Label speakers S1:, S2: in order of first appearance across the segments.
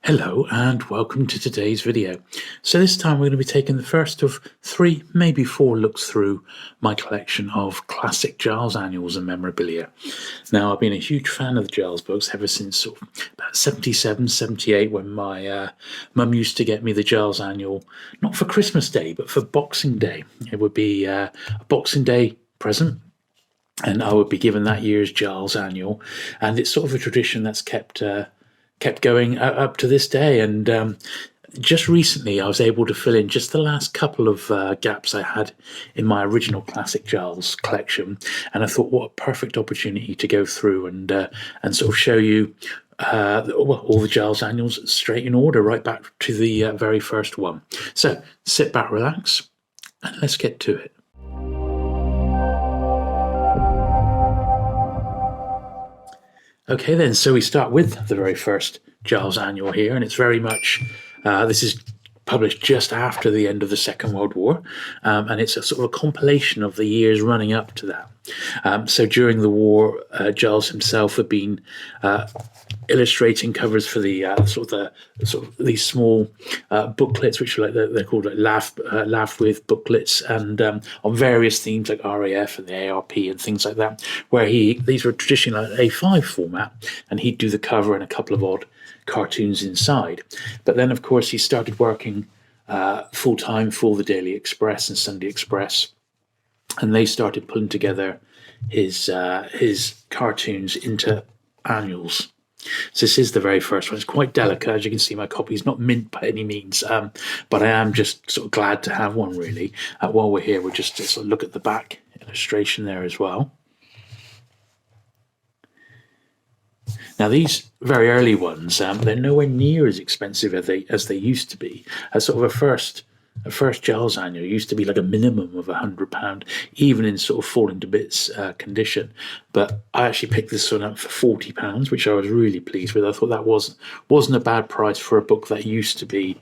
S1: Hello and welcome to today's video. So this time we're going to be taking the first of 3, maybe 4 looks through my collection of classic Giles Annuals and memorabilia. Now I've been a huge fan of the Giles books ever since sort of about 77, 78 when my mum used to get me the Giles Annual, not for Christmas Day but for Boxing Day. It would be a Boxing Day present and I would be given that year's Giles Annual, and it's sort of a tradition that's kept going up to this day. And just recently I was able to fill in just the last couple of gaps I had in my original classic Giles collection, and I thought what a perfect opportunity to go through and sort of show you all the Giles Annuals straight in order right back to the very first one. So sit back, relax, and let's get to it. Okay then, so we start with the very first Giles Annual here, and it's very much, this is published just after the end of the Second World War, and it's a sort of a compilation of the years running up to that. So during the war, Giles himself had been illustrating covers for the sort of these small booklets, which are like they're called like laugh with booklets, and on various themes like RAF and the ARP and things like that. Where these were traditionally like A5 format, and he'd do the cover and a couple of odd cartoons inside. But then, of course, he started working full time for the Daily Express and Sunday Express, and they started pulling together his cartoons into annuals. So this is the very first one. It's quite delicate, as you can see. My copy's not mint by any means, but I am just sort of glad to have one, really. While we're here, we'll just sort of look at the back illustration there as well. Now these very early ones, they're nowhere near as expensive as they used to be. As sort of a first Giles Annual used to be like a minimum of £100, even in sort of falling to bits condition. But I actually picked this one up for £40, which I was really pleased with. I thought that wasn't a bad price for a book that used to be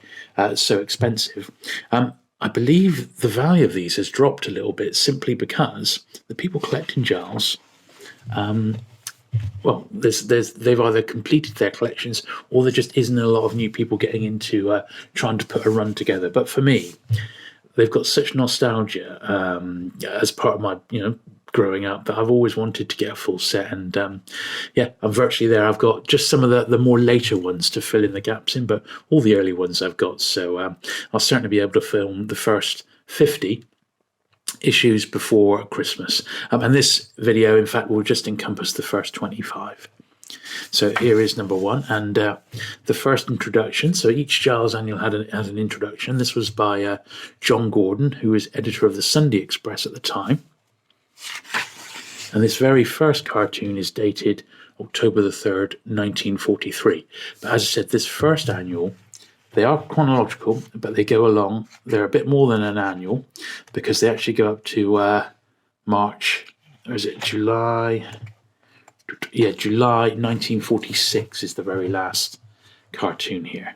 S1: so expensive. I believe the value of these has dropped a little bit simply because the people collecting Giles, well, they've either completed their collections or there just isn't a lot of new people getting into trying to put a run together. But for me, they've got such nostalgia as part of my growing up that I've always wanted to get a full set. And yeah, I'm virtually there. I've got just some of the more later ones to fill in the gaps in, but all the early ones I've got. So I'll certainly be able to film the first 50 issues before Christmas, and this video in fact will just encompass the first 25. So here is number 1, and the first introduction. So each Giles Annual had an introduction. This was by John Gordon, who was editor of the Sunday Express at the time, and this very first cartoon is dated October the 3rd, 1943. But as I said, this first annual, they are chronological, but they go along. They're a bit more than an annual because they actually go up to March, or is it July? Yeah, July 1946 is the very last cartoon here.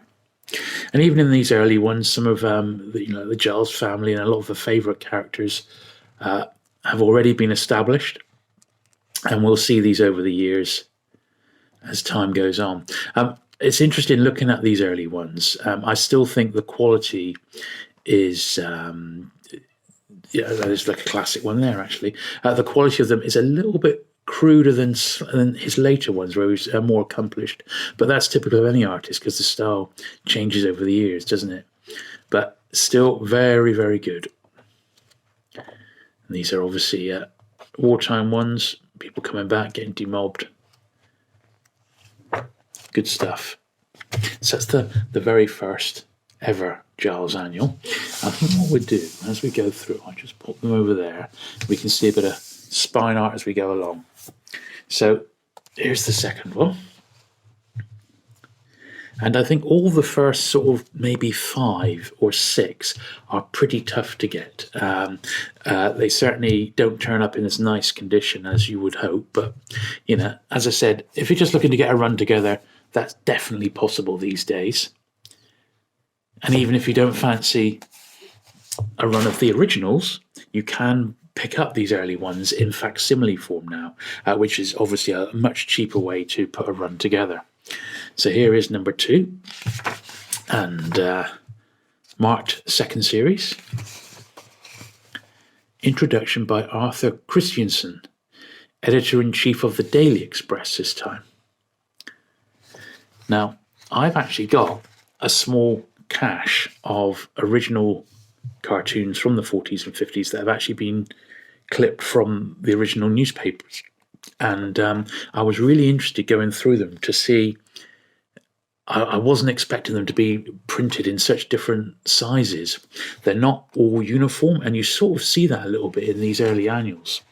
S1: And even in these early ones, some of the Giles family and a lot of the favourite characters have already been established, and we'll see these over the years as time goes on. It's interesting looking at these early ones. I still think the quality is, there's like a classic one there actually. The quality of them is a little bit cruder than his later ones, where he's more accomplished. But that's typical of any artist because the style changes over the years, doesn't it? But still very, very good. And these are obviously wartime ones, people coming back, getting demobbed. Good stuff. So that's the very first ever Giles Annual. I think what we'll do as we go through, I'll just pop them over there. We can see a bit of spine art as we go along. So here's the second one. And I think all the first sort of maybe 5 or 6 are pretty tough to get. They certainly don't turn up in as nice condition as you would hope. But, as I said, if you're just looking to get a run together, that's definitely possible these days. And even if you don't fancy a run of the originals, you can pick up these early ones in facsimile form now, which is obviously a much cheaper way to put a run together. So here is number 2, and marked second series. Introduction by Arthur Christiansen, editor-in-chief of the Daily Express this time. Now, I've actually got a small cache of original cartoons from the 40s and 50s that have actually been clipped from the original newspapers. And I was really interested going through them to see. I wasn't expecting them to be printed in such different sizes. They're not all uniform, and you sort of see that a little bit in these early annuals,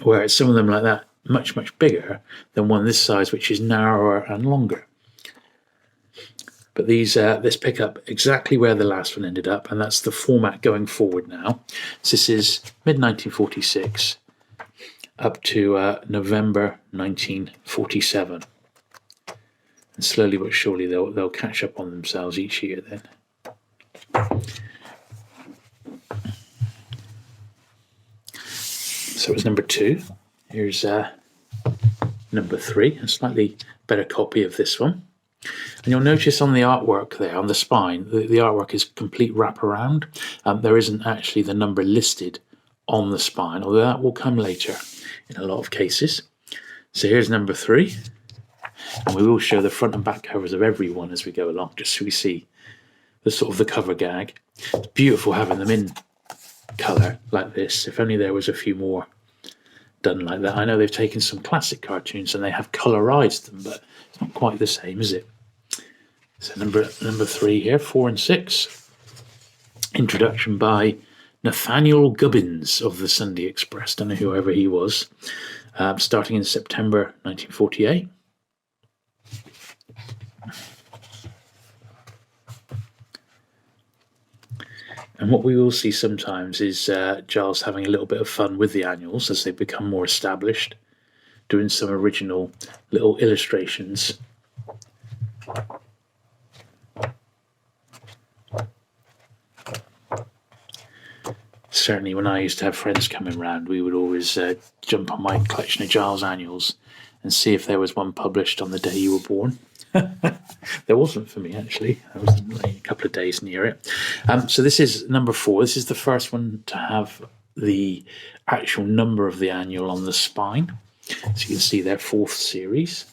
S1: where some of them like that, much, much bigger than one this size, which is narrower and longer. But these this pick up exactly where the last one ended up, and that's the format going forward now. So this is mid-1946 up to November 1947. And slowly but surely they'll catch up on themselves each year then. So it was number 2. Here's number 3, a slightly better copy of this one. And you'll notice on the artwork there, on the spine, the artwork is complete wraparound. There isn't actually the number listed on the spine, although that will come later in a lot of cases. So here's number 3. And we will show the front and back covers of every one as we go along, just so we see the sort of the cover gag. It's beautiful having them in colour like this. If only there was a few more done like that. I know they've taken some classic cartoons and they have colorized them, but it's not quite the same, is it? So number 3 here, 4 and 6. Introduction by Nathaniel Gubbins of the Sunday Express. Don't know whoever he was. Starting in September 1948. And what we will see sometimes is Giles having a little bit of fun with the annuals as they become more established, doing some original little illustrations. Certainly when I used to have friends coming round, we would always jump on my collection of Giles Annuals and see if there was one published on the day you were born. There wasn't for me, actually. I was a couple of days near it. So this is number 4. This is the first one to have the actual number of the annual on the spine. So you can see their 4th series.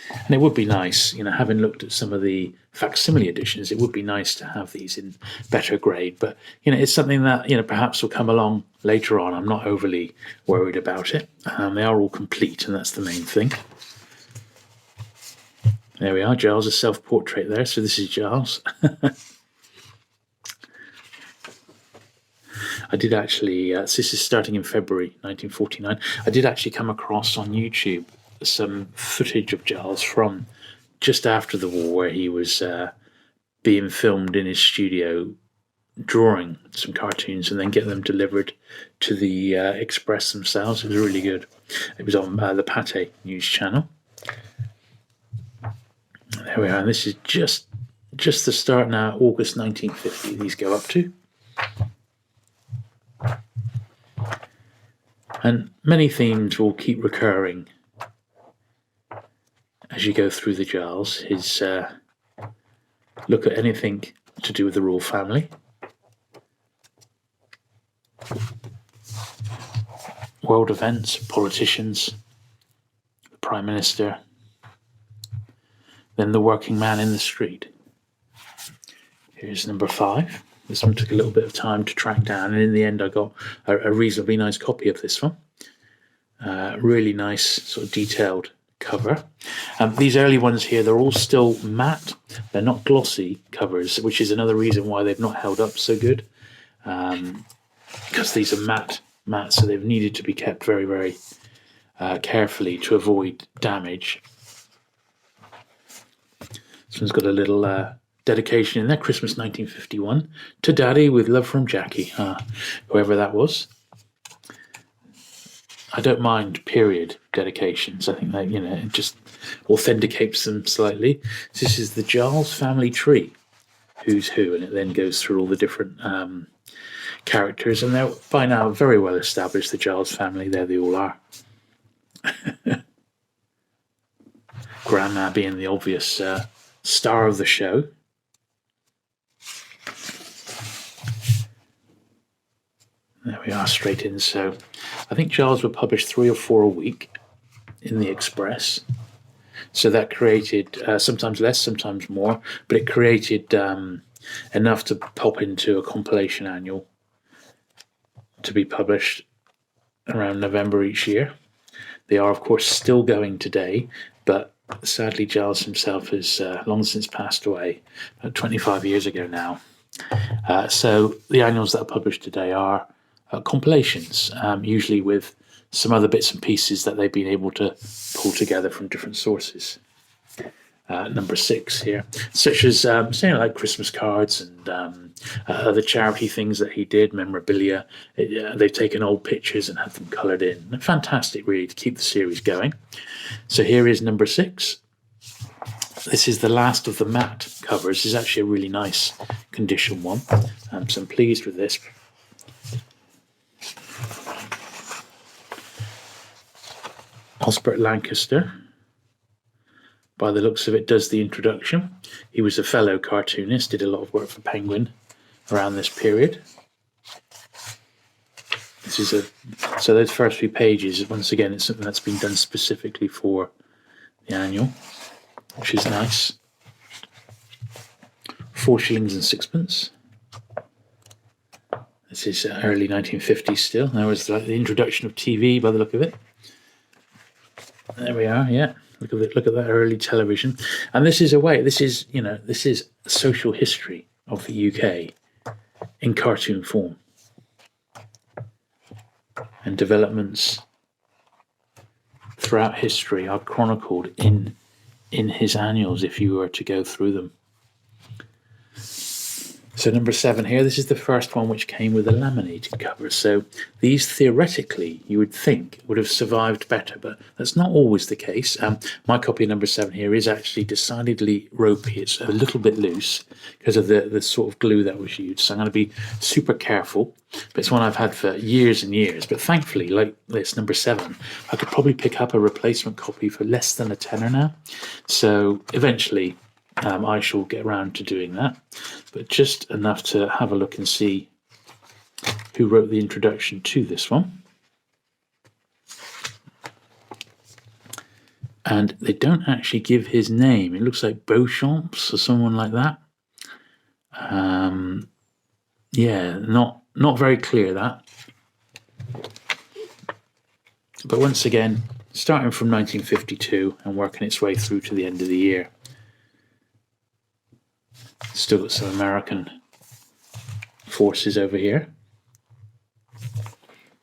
S1: And it would be nice, having looked at some of the facsimile editions, it would be nice to have these in better grade. But, it's something that, perhaps will come along later on. I'm not overly worried about it. They are all complete, and that's the main thing. There we are, Giles' self-portrait there. So this is Giles. I did actually, this is starting in February 1949. I did actually come across on YouTube some footage of Giles from just after the war, where he was being filmed in his studio drawing some cartoons and then getting them delivered to the Express themselves. It was really good. It was on the Pate News channel. There we are, and this is just the start now, August 1950 these go up to. And many themes will keep recurring as you go through the Giles. His look at anything to do with the royal family, world events, politicians, the Prime Minister, then the working man in the street. Here's number 5. This one took a little bit of time to track down, and in the end I got a reasonably nice copy of this one. Really nice, sort of detailed cover. These early ones here, they're all still matte. They're not glossy covers, which is another reason why they've not held up so good. Because these are matte, so they've needed to be kept very, very carefully to avoid damage. This one's got a little dedication in there, Christmas 1951, to Daddy with love from Jackie, whoever that was. I don't mind period dedications. I think that, it just authenticates them slightly. So this is the Giles family tree, who's who, and it then goes through all the different characters, and they're by now very well established, the Giles family. There they all are. Grandma being the obvious star of the show. There we are, straight in. So I think Giles would publish 3 or 4 a week in the Express. So that created sometimes less, sometimes more, but it created enough to pop into a compilation annual to be published around November each year. They are, of course, still going today, but sadly Giles himself has long since passed away, about 25 years ago now. So the annuals that are published today are compilations, usually with some other bits and pieces that they've been able to pull together from different sources. Number 6 here, such as saying like Christmas cards and other charity things that he did, memorabilia. They've taken old pictures and had them coloured in. Fantastic, really, to keep the series going. So here is number 6. This is the last of the matte covers. This is actually a really nice condition one, so I'm pleased with this. Burt Lancaster, by the looks of it, does the introduction. He was a fellow cartoonist, did a lot of work for Penguin around this period. This is so those first few pages, once again, it's something that's been done specifically for the annual, which is nice. 4 shillings and sixpence. This is early 1950s still. That was like the introduction of TV by the look of it. There we are, yeah. Look at that early television. And this is this is social history of the UK in cartoon form. And developments throughout history are chronicled in his annuals if you were to go through them. So number 7 here, this is the first one which came with a laminated cover. So these theoretically, you would think, would have survived better, but that's not always the case. My copy of number 7 here is actually decidedly ropey. It's a little bit loose because of the sort of glue that was used. So I'm going to be super careful. But it's one I've had for years and years. But thankfully, like this, number 7, I could probably pick up a replacement copy for less than a tenner now. So eventually, I shall get around to doing that, but just enough to have a look and see who wrote the introduction to this one. And they don't actually give his name. It looks like Beauchamps or someone like that. Yeah, not very clear, that. But once again, starting from 1952 and working its way through to the end of the year. Still got some American forces over here.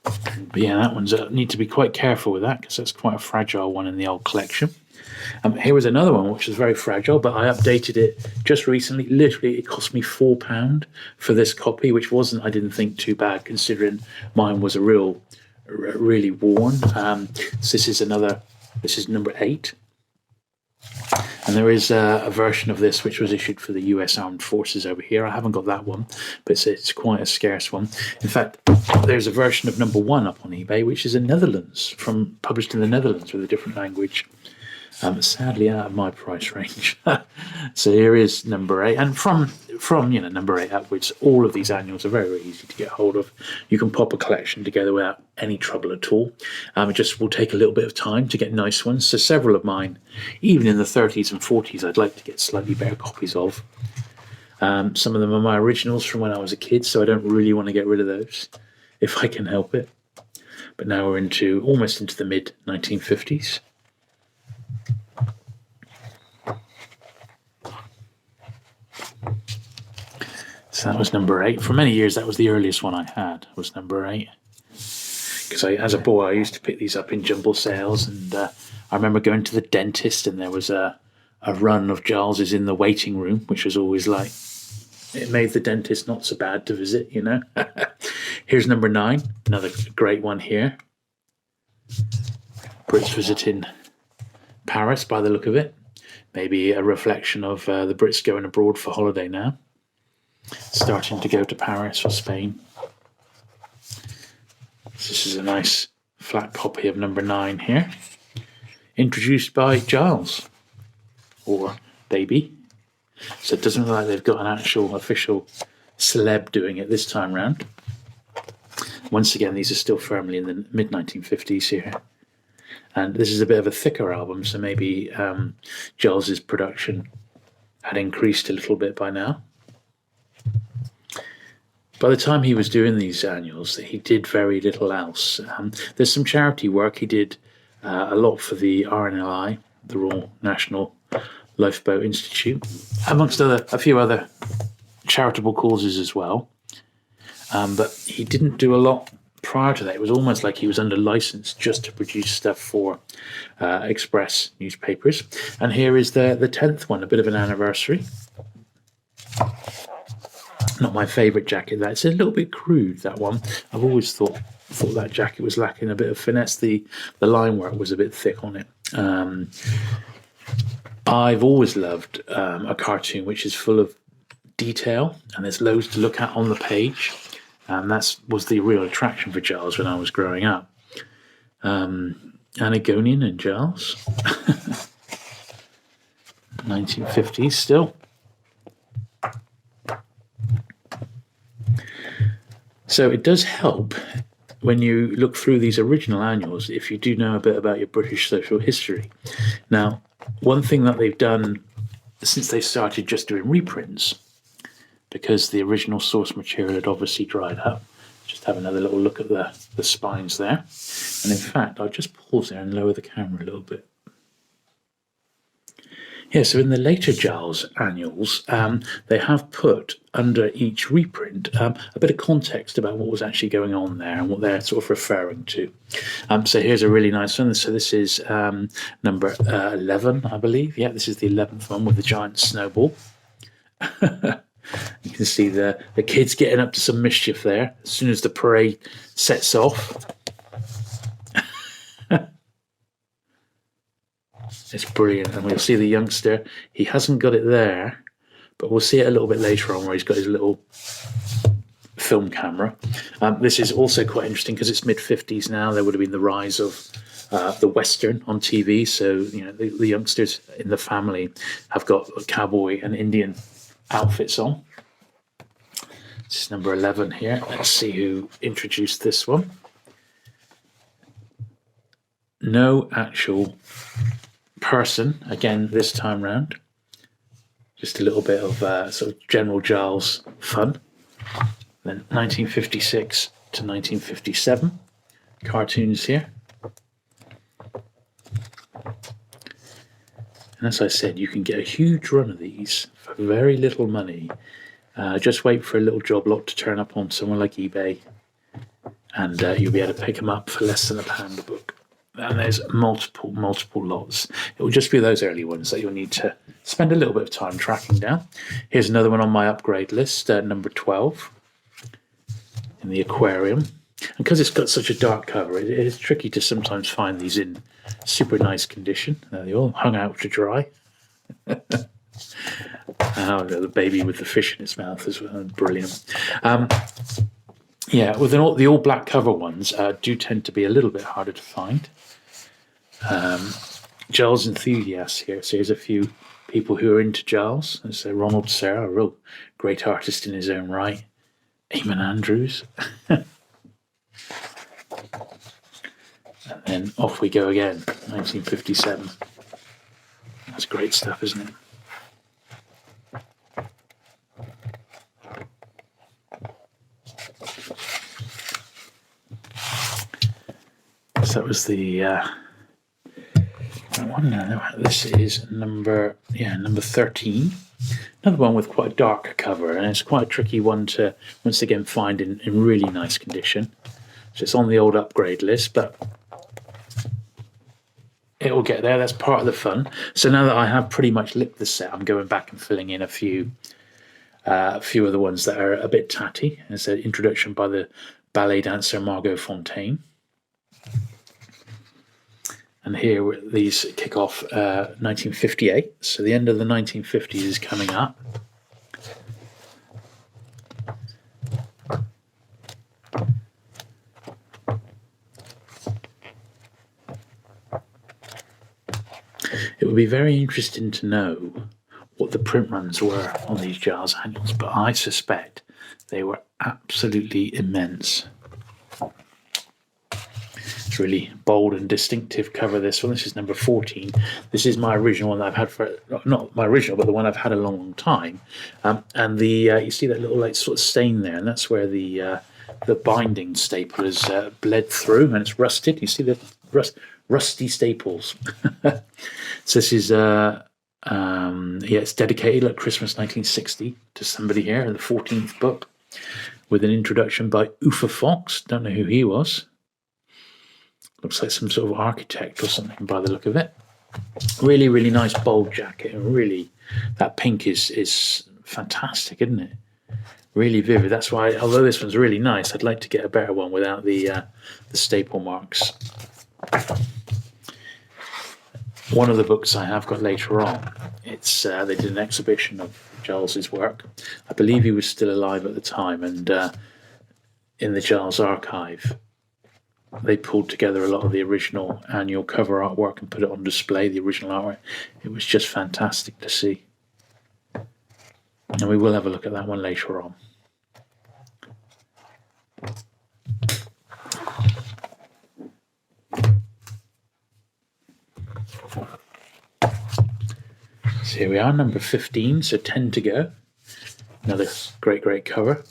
S1: But yeah, that one's need to be quite careful with that because that's quite a fragile one in the old collection. Here was another one which was very fragile, but I updated it just recently. Literally, it cost me £4 for this copy, which wasn't, I didn't think, too bad considering mine was really worn. So this is number 8. And there is a version of this which was issued for the US Armed Forces over here. I haven't got that one, but it's quite a scarce one. In fact, there's a version of number 1 up on eBay, which is in Netherlands, published in the Netherlands with a different language. Sadly out of my price range. So here is number 8, and from number 8 upwards, all of these annuals are very, very easy to get hold of. You can pop a collection together without any trouble at all. It just will take a little bit of time to get nice ones. So several of mine, even in the 30s and 40s, I'd like to get slightly better copies of. Some of them are my originals from when I was a kid, so I don't really want to get rid of those if I can help it. But now we're almost into the mid 1950s. So that was number 8. For many years, that was the earliest one I had, was number 8. Because as a boy, I used to pick these up in jumble sales, and I remember going to the dentist, and there was a run of Giles's in the waiting room, which was always like, it made the dentist not so bad to visit, you know. Here's number 9, another great one here. Brits visiting Paris, by the look of it. Maybe a reflection of the Brits going abroad for holiday now. Starting to go to Paris or Spain. This is a nice flat copy of number 9 here. introduced by Giles, or Baby. So it doesn't look like they've got an actual official celeb doing it this time round. Once again, these are still firmly in the mid-1950s here. And this is a bit of a thicker album, so maybe Giles's production had increased a little bit by now. By the time he was doing these annuals, he did very little else. There's some charity work. He did a lot for the RNLI, the Royal National Lifeboat Institute, amongst a few other charitable causes as well. But he didn't do a lot prior to that. It was almost like he was under license just to produce stuff for Express newspapers. And here is the 10th one, a bit of an anniversary. Not my favourite jacket. That's a little bit crude, that one. I've always thought that jacket was lacking a bit of finesse. The line work was a bit thick on it. I've always loved a cartoon which is full of detail and there's loads to look at on the page. That was the real attraction for Giles when I was growing up. Anagonian and Giles. 1950s still. So it does help when you look through these original annuals if you do know a bit about your British social history. Now, one thing that they've done since they started just doing reprints, because the original source material had obviously dried up. Just have another little look at the spines there. And in fact, I'll just pause there and lower the camera a little bit. Yeah, so in the later Giles annuals, they have put under each reprint a bit of context about what was actually going on there and what they're sort of referring to. So here's a really nice one. So this is number 11, I believe. Yeah, this is the 11th one with the giant snowball. You can see the kids getting up to some mischief there as soon as the parade sets off. It's brilliant, and we'll see the youngster. He hasn't got it there, but we'll see it a little bit later on where he's got his little film camera. This is also quite interesting because it's mid-50s now. There would have been the rise of the Western on TV, so you know the youngsters in the family have got cowboy and Indian outfits on. This is number 11 here. Let's see who introduced this one. No actual person again this time round. Just a little bit of sort of General Giles fun. Then 1956 to 1957 cartoons here. And as I said, you can get a huge run of these for very little money. Just wait for a little job lot to turn up on somewhere like eBay, and you'll be able to pick them up for less than £1 a book. And there's multiple lots. It will just be those early ones that you'll need to spend a little bit of time tracking down. Here's another one on my upgrade list, number 12, in the aquarium. And because it's got such a dark cover, it is tricky to sometimes find these in super nice condition. They all hung out to dry. The baby with the fish in its mouth as well. Brilliant. Yeah, with the all black cover ones do tend to be a little bit harder to find. Giles enthusiasts here. So here's a few people who are into Giles. There's Ronald Serra, a real great artist in his own right. Eamon Andrews. And then off we go again, 1957. That's great stuff, isn't it? So that was the one. This is number 13. Another one with quite a dark cover, and it's quite a tricky one to once again find in really nice condition. So it's on the old upgrade list, but it will get there. That's part of the fun. So now that I have pretty much licked the set, I'm going back and filling in a few of the ones that are a bit tatty. It's an introduction by the ballet dancer Margot Fontaine. And here these kick off 1958. So the end of the 1950s is coming up. It would be very interesting to know what the print runs were on these Giles Annuals, but I suspect they were absolutely immense. It's really bold and distinctive cover, this one. This is number 14. This is my original one that I've had for, not my original, but the one I've had a long, long time. And the you see that little like sort of stain there, and that's where the binding staple is bled through, and it's rusted. You see the rusty staples. So this is it's dedicated like Christmas 1960 to somebody here in the 14th book, with an introduction by Uffa Fox. Don't know who he was. Looks like some sort of architect or something by the look of it. Really, really nice bold jacket, and really that pink is fantastic, isn't it? Really vivid. That's why, although this one's really nice, I'd like to get a better one without the staple marks. One of the books I have got later on, it's they did an exhibition of Giles's work. I believe he was still alive at the time, and in the Giles archive, they pulled together a lot of the original annual cover artwork and put it on display, the original artwork. It was just fantastic to see. And we will have a look at that one later on. So here we are, number 15, so 10 to go. Another great, great cover.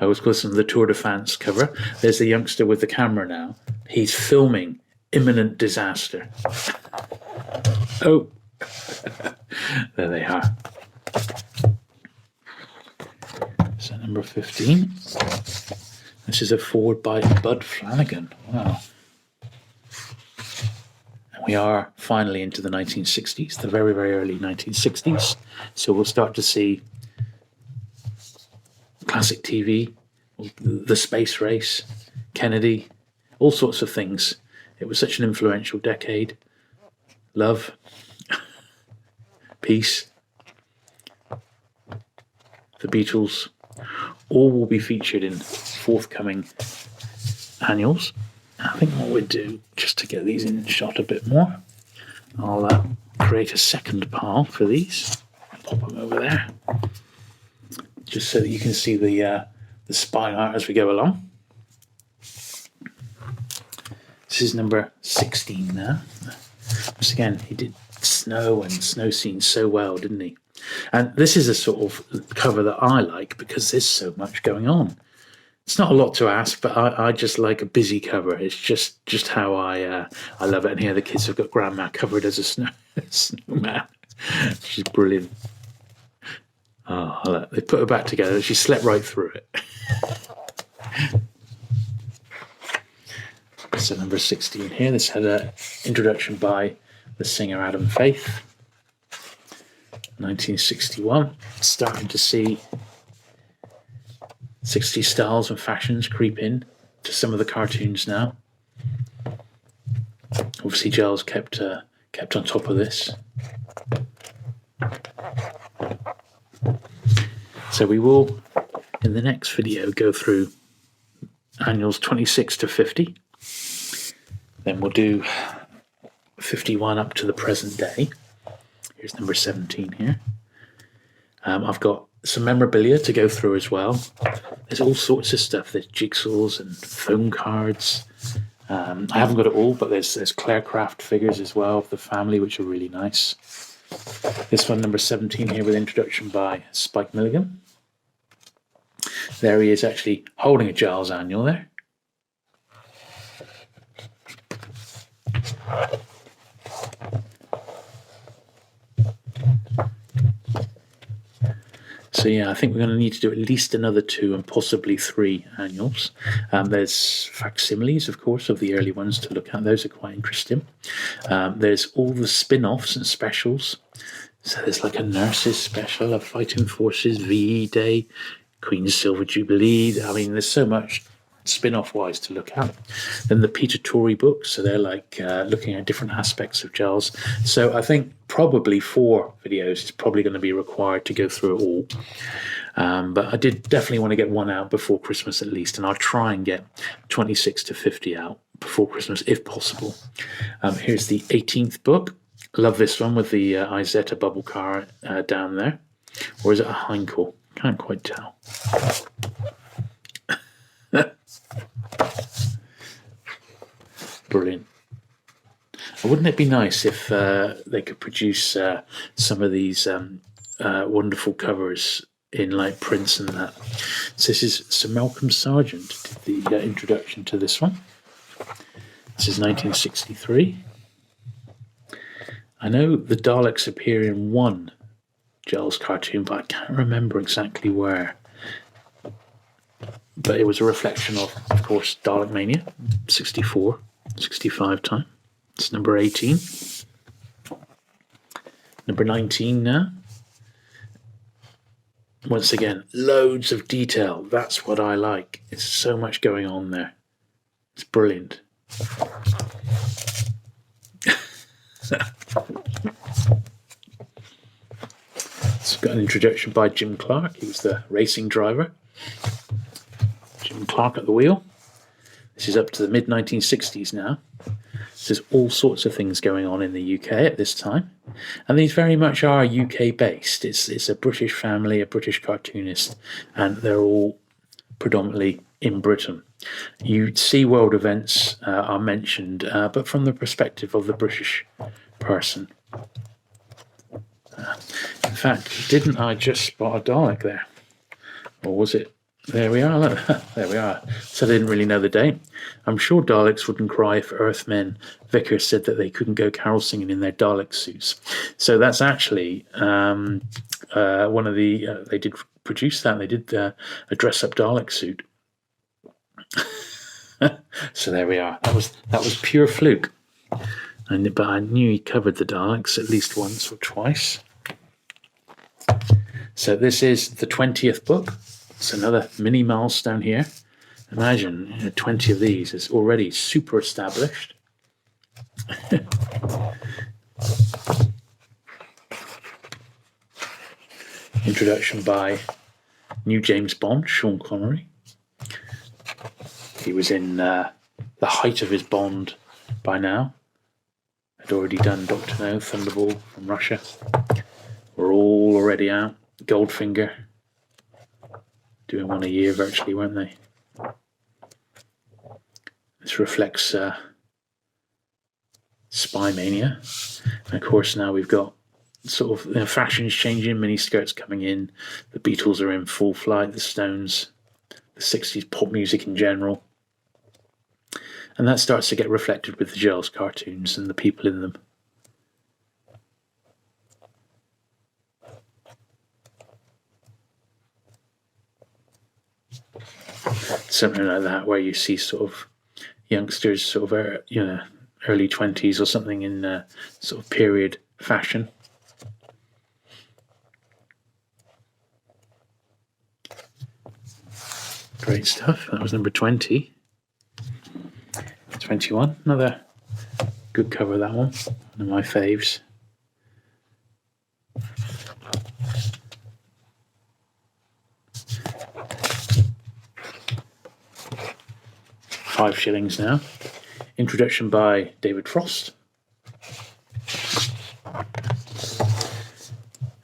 S1: I always call this the Tour de France cover. There's the youngster with the camera now. He's filming imminent disaster. Oh, there they are. So number 15. This is a forward by Bud Flanagan. Wow. And we are finally into the 1960s, the very, very early 1960s. So we'll start to see classic TV, the space race, Kennedy, all sorts of things. It was such an influential decade. Love, peace, the Beatles, all will be featured in forthcoming annuals. I think what we'll do, just to get these in shot a bit more, I'll create a second pile for these. Pop them over there, just so that you can see the spine art as we go along. This is number 16 now. Once again, he did snow and snow scenes so well, didn't he? And this is a sort of cover that I like because there's so much going on. It's not a lot to ask, but I just like a busy cover. It's just how I love it. And here the kids have got Grandma covered as a snowman. She's brilliant. Oh, look, they put her back together. She slept right through it. So number 16 here. This had an introduction by the singer Adam Faith. 1961. Starting to see 60s styles and fashions creep in to some of the cartoons now. Obviously, Giles kept on top of this. So we will, in the next video, go through annuals 26 to 50. Then we'll do 51 up to the present day. Here's number 17 here. I've got some memorabilia to go through as well. There's all sorts of stuff. There's jigsaws and phone cards. I haven't got it all, but there's Clarecraft figures as well of the family, which are really nice. This one, number 17 here, with introduction by Spike Milligan. There he is actually holding a Giles Annual there. So yeah, I think we're going to need to do at least another 2 and possibly 3 annuals. There's facsimiles, of course, of the early ones to look at. Those are quite interesting. There's all the spin-offs and specials. So there's like a nurses special, a fighting forces, VE Day, Queen's Silver Jubilee. I mean, there's so much spin-off wise to look at. Then the Peter Torrey books, so they're like looking at different aspects of Giles. So I think probably 4 videos is probably going to be required to go through it all. But I did definitely want to get one out before Christmas at least, and I'll try and get 26 to 50 out before Christmas, if possible. Here's the 18th book. Love this one with the Izetta bubble car down there. Or is it a Heinkel? Can't quite tell. Brilliant. Wouldn't it be nice if they could produce some of these wonderful covers in like prints and that? So this is Sir Malcolm Sargent did the introduction to this one. This is 1963. I know the Daleks appear in one Giles cartoon, but I can't remember exactly where. But it was a reflection of course, Dalek Mania, 64, 65 time. It's number 18. Number 19 now. Once again, loads of detail. That's what I like. There's so much going on there. It's brilliant. It's got an introduction by Jim Clark. He was the racing driver. Jim Clark at the wheel. This is up to the mid-1960s now. There's all sorts of things going on in the UK at this time. And these very much are UK based. It's a British family, a British cartoonist, and they're all predominantly in Britain. You see world events are mentioned, but from the perspective of the British person. In fact, didn't I just spot a Dalek there? Or was it? There we are. Look. There we are. So I didn't really know the date. I'm sure Daleks wouldn't cry if Earthmen Vickers said that they couldn't go carol singing in their Dalek suits. So that's actually one of the. They did produce that. They did a dress-up Dalek suit. So there we are. That was pure fluke. But I knew he covered the Daleks at least once or twice. So this is the 20th book. It's another mini milestone here. Imagine 20 of these. It's already super established. Introduction by new James Bond, Sean Connery. He was in the height of his Bond by now. Had already done Dr. No, Thunderball from Russia. We're all already out. Goldfinger. Doing one a year virtually, weren't they? This reflects Spy Mania. And of course now we've got sort of fashions changing, mini skirts coming in. The Beatles are in full flight, the Stones, the 60s pop music in general. And that starts to get reflected with the Giles cartoons and the people in them. Something like that, where you see sort of youngsters, sort of early 20s or something in sort of period fashion. Great stuff. That was number 20. 21. Another good cover, that one. One of my faves. £5 now. Introduction by David Frost.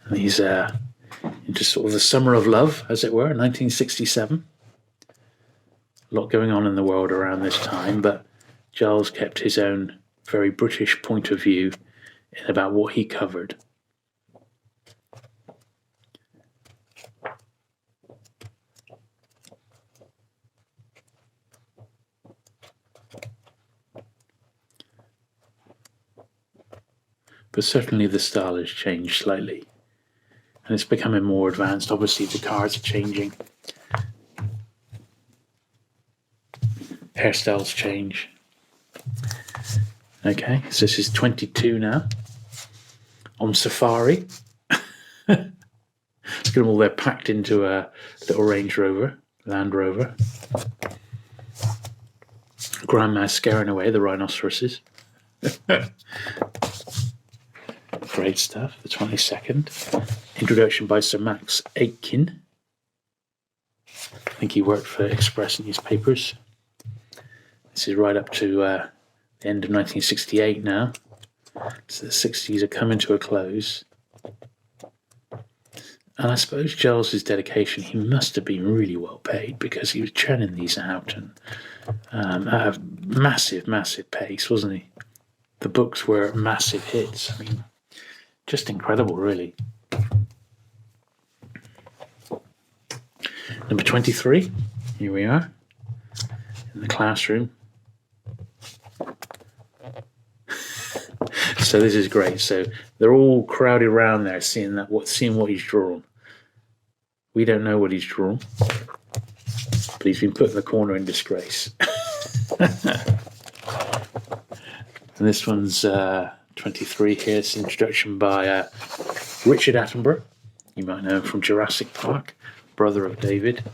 S1: And he's into sort of the summer of love, as it were, 1967. A lot going on in the world around this time, but Giles kept his own very British point of view in about what he covered. But certainly the style has changed slightly. And it's becoming more advanced. Obviously the cars are changing. Hairstyles change. Okay, so this is 22 now. On safari. Look at them all there packed into a little Range Rover, Land Rover. Grandma's scaring away the rhinoceroses. Great stuff. The 22nd. Introduction by Sir Max Aitken. I think he worked for Express newspapers. This is right up to the end of 1968 now. So the 60s are coming to a close. And I suppose Giles's dedication, he must have been really well paid, because he was churning these out and at a massive, massive pace, wasn't he? The books were massive hits. I mean, just incredible, really. Number 23, here we are, in the classroom. So this is great. So they're all crowded around there, seeing what he's drawn. We don't know what he's drawn, but he's been put in the corner in disgrace. And this one's 23 here. It's an introduction by Richard Attenborough. You might know him from Jurassic Park, brother of David.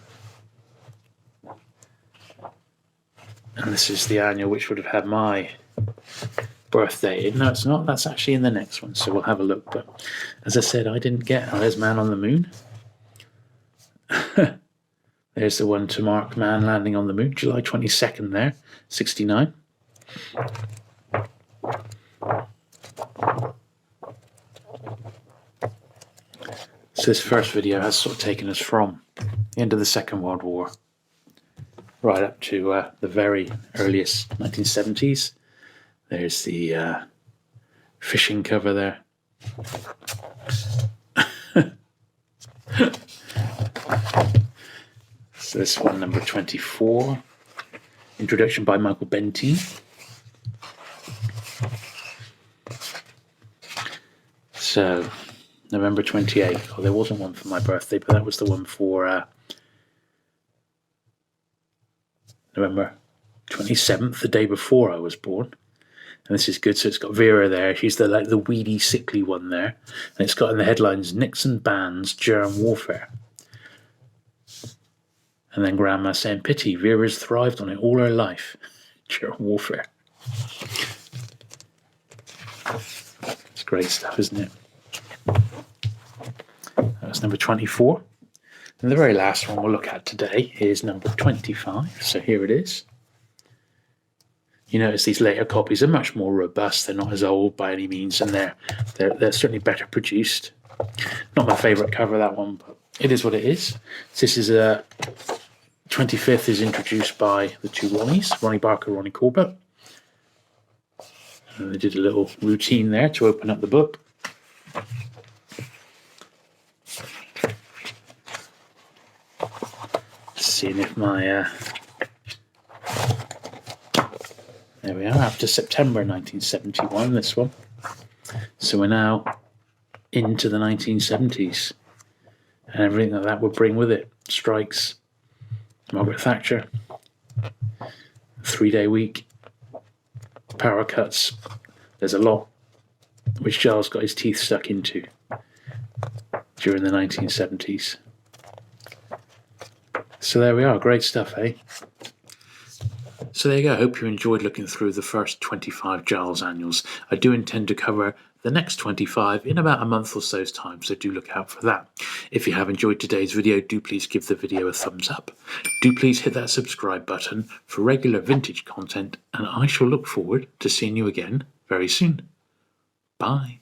S1: And this is the annual, which would have had my birthday. No, it's not. That's actually in the next one, so we'll have a look. But as I said, I didn't get. Oh, there's Man on the Moon. There's the one to mark Man landing on the moon, July 22nd there, 69. So this first video has sort of taken us from the end of the Second World War right up to the very earliest 1970s. There's the fishing cover there. So this one, number 24, introduction by Michael Benteen. So, November 28th. Oh, there wasn't one for my birthday, but that was the one for November 27th, the day before I was born. And this is good. So it's got Vera there. She's the weedy, sickly one there. And it's got in the headlines, Nixon bans germ warfare. And then Grandma saying, pity, Vera's thrived on it all her life. Germ warfare. It's great stuff, isn't it? That's number 24. And the very last one we'll look at today is number 25. So here it is. You notice these later copies are much more robust. They're not as old by any means, and they're certainly better produced. Not my favourite cover, that one, but it is what it is. So this is 25th is introduced by the two Ronnies, Ronnie Barker, Ronnie Corbett. And they did a little routine there to open up the book. Seeing if my there we are, after September 1971, this one. So we're now into the 1970s, and everything that would bring with it. Strikes, Margaret Thatcher, 3-day week, power cuts. There's a lot which Giles got his teeth stuck into during the 1970s. So there we are, great stuff, eh? So there you go. I hope you enjoyed looking through the first 25 Giles Annuals. I do intend to cover the next 25 in about a month or so's time, so do look out for that. If you have enjoyed today's video, do please give the video a thumbs up. Do please hit that subscribe button for regular vintage content, and I shall look forward to seeing you again very soon. Bye.